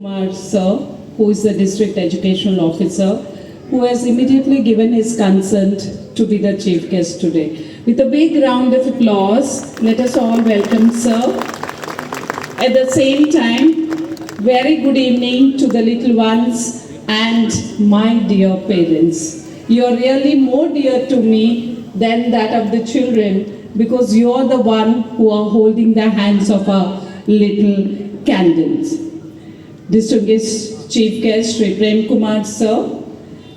Kumar sir, who is the district educational officer, who has immediately given his consent to be the chief guest today. With a big round of applause, let us all welcome sir. At the same time, very good evening to the little ones and my dear parents. You are really more dear to me than that of the children because you are the one who are holding the hands of our little candles. Distinguished Chief Guest Sri Prem Kumar Sir,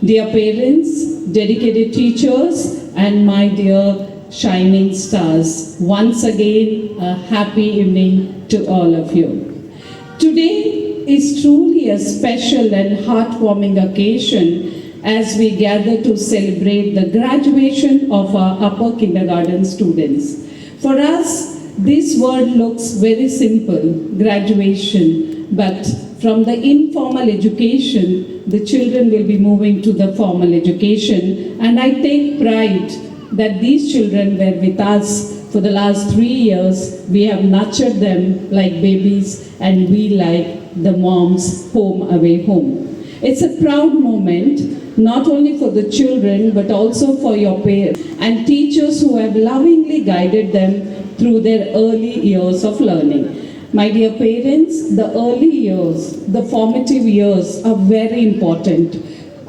dear parents, dedicated teachers, and my dear shining stars, once again a happy evening to all of you. Today is truly a special and heartwarming occasion as we gather to celebrate the graduation of our upper kindergarten students. For us, this word looks very simple, graduation, but from the informal education, the children will be moving to the formal education, and I take pride that these children were with us for the last 3 years. We have nurtured them like babies, and we like the mom's home away home. It's a proud moment, not only for the children, but also for your parents and teachers who have lovingly guided them through their early years of learning. My dear parents, the early years, the formative years are very important.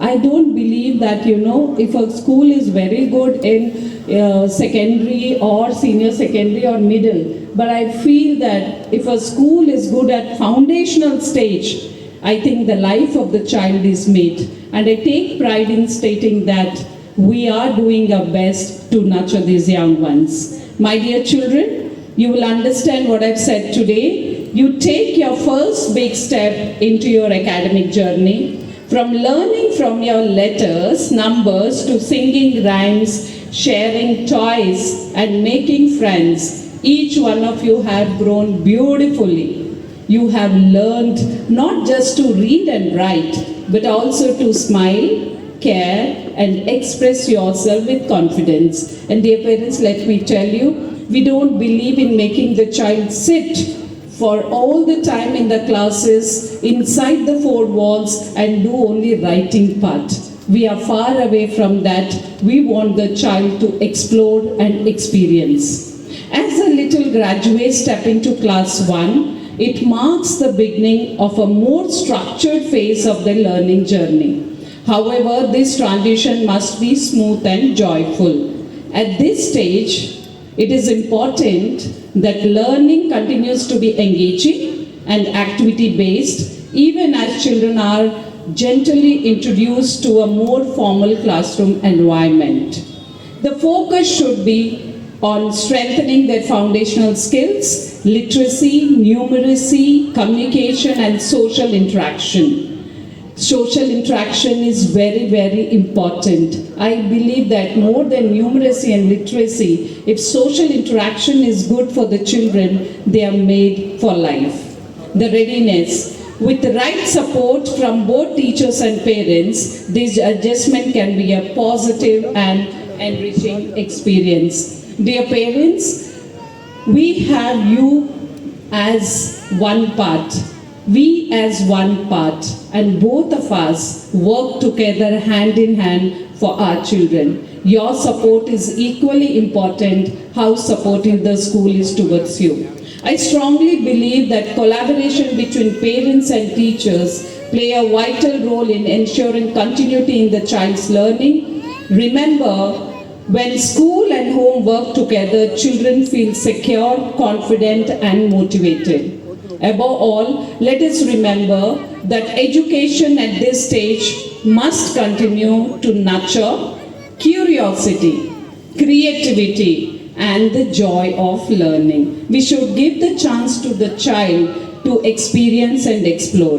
I don't believe that, if a school is very good in secondary or senior secondary or middle, but I feel that if a school is good at foundational stage, I think the life of the child is made. And I take pride in stating that we are doing our best to nurture these young ones. My dear children, you will understand what I've said today. You take your first big step into your academic journey, from learning from your letters, numbers, to singing rhymes, sharing toys, and making friends. Each one of you have grown beautifully. You have learned not just to read and write, but also to smile, care, and express yourself with confidence. And dear parents, let me tell you, we don't believe in making the child sit for all the time in the classes, inside the four walls, and do only writing part. We are far away from that. We want the child to explore and experience. As a little graduate stepping to class 1, it marks the beginning of a more structured phase of the learning journey. However, this transition must be smooth and joyful. At this stage, it is important that learning continues to be engaging and activity-based, even as children are gently introduced to a more formal classroom environment. The focus should be on strengthening their foundational skills, literacy, numeracy, communication, and social interaction. Social interaction is very, very important. I believe that more than numeracy and literacy, if social interaction is good for the children, they are made for life. The readiness. With the right support from both teachers and parents, this adjustment can be a positive and enriching experience. Dear parents, we have you as one part. We as one part, and both of us work together hand in hand for our children. Your support is equally important, how supportive the school is towards you. I strongly believe that collaboration between parents and teachers play a vital role in ensuring continuity in the child's learning. Remember, when school and home work together, children feel secure, confident, and motivated. Above all, let us remember that education at this stage must continue to nurture curiosity, creativity, and the joy of learning. We should give the chance to the child to experience and explore.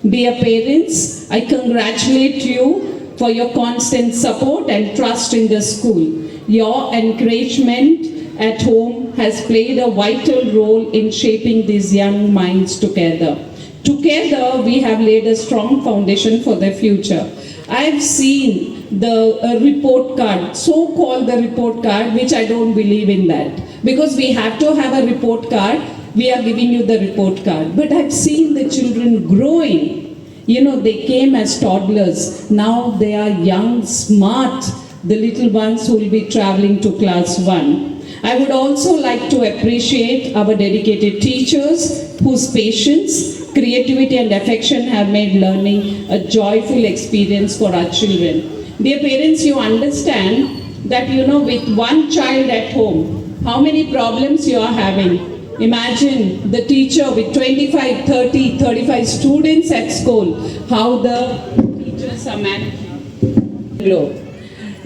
Dear parents, I congratulate you for your constant support and trust in the school. Your encouragement at home has played a vital role in shaping these young minds together. Together, we have laid a strong foundation for their future. I have seen the report card, so-called the report card, which I don't believe in that. Because we have to have a report card we are giving you the report card. But I've seen the children growing. You know, they came as toddlers. Now they are young, smart, the little ones who will be traveling to class 1. I would also like to appreciate our dedicated teachers whose patience, creativity and affection have made learning a joyful experience for our children. Dear parents, you understand that, you know, with one child at home, how many problems you are having. Imagine the teacher with 25, 30, 35 students at school, how the teachers are managing.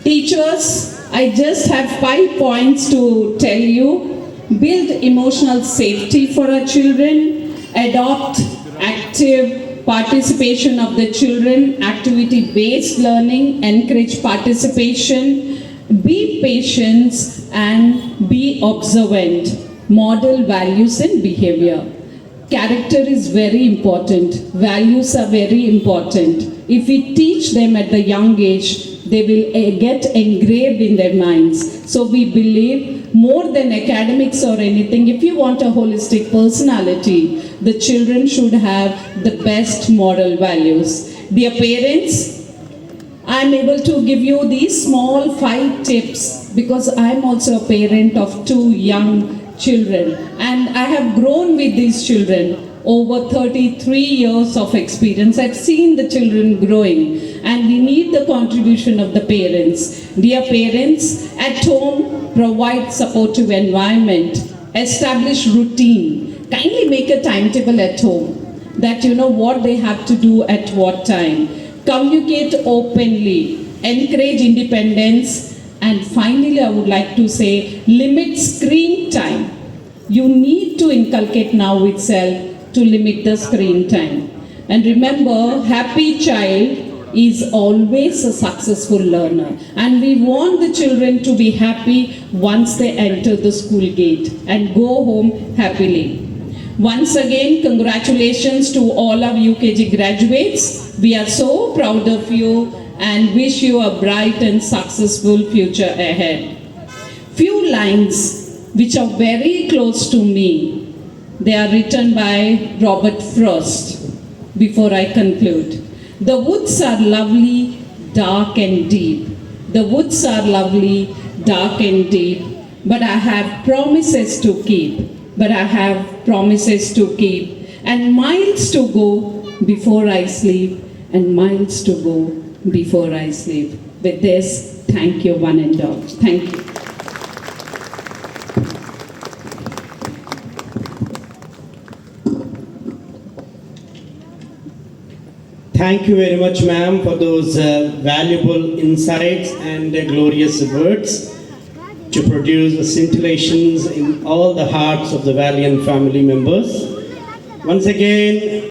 Teachers, I just have 5 points to tell you. Build emotional safety for our children, adopt active participation of the children, activity-based learning, encourage participation, be patient and be observant. Model values and behavior. Character is very important. Values are very important. If we teach them at the young age, they will get engraved in their minds. So we believe more than academics or anything, if you want a holistic personality, the children should have the best moral values. Dear parents, I am able to give you these small 5 tips because I am also a parent of 2 young children and I have grown with these children over 33 years of experience. I've seen the children growing and we need the contribution of the parents. Dear parents, at home, provide supportive environment, establish routine. Kindly make a timetable at home that you know what they have to do at what time. Communicate openly, encourage independence, and finally I would like to say limit screen time. You need to inculcate now itself to limit the screen time. And remember, happy child is always a successful learner. And we want the children to be happy once they enter the school gate and go home happily. Once again, congratulations to all our UKG graduates. We are so proud of you and wish you a bright and successful future ahead. Few lines which are very close to me. They are written by Robert Frost. Before I conclude, the woods are lovely, dark and deep. The woods are lovely, dark and deep, but I have promises to keep. But I have promises to keep, and miles to go before I sleep, and miles to go before I sleep. With this, thank you one and all. Thank you. Thank you very much, ma'am, for those valuable insights and glorious words to produce scintillations in all the hearts of the Valiant family members. Once again,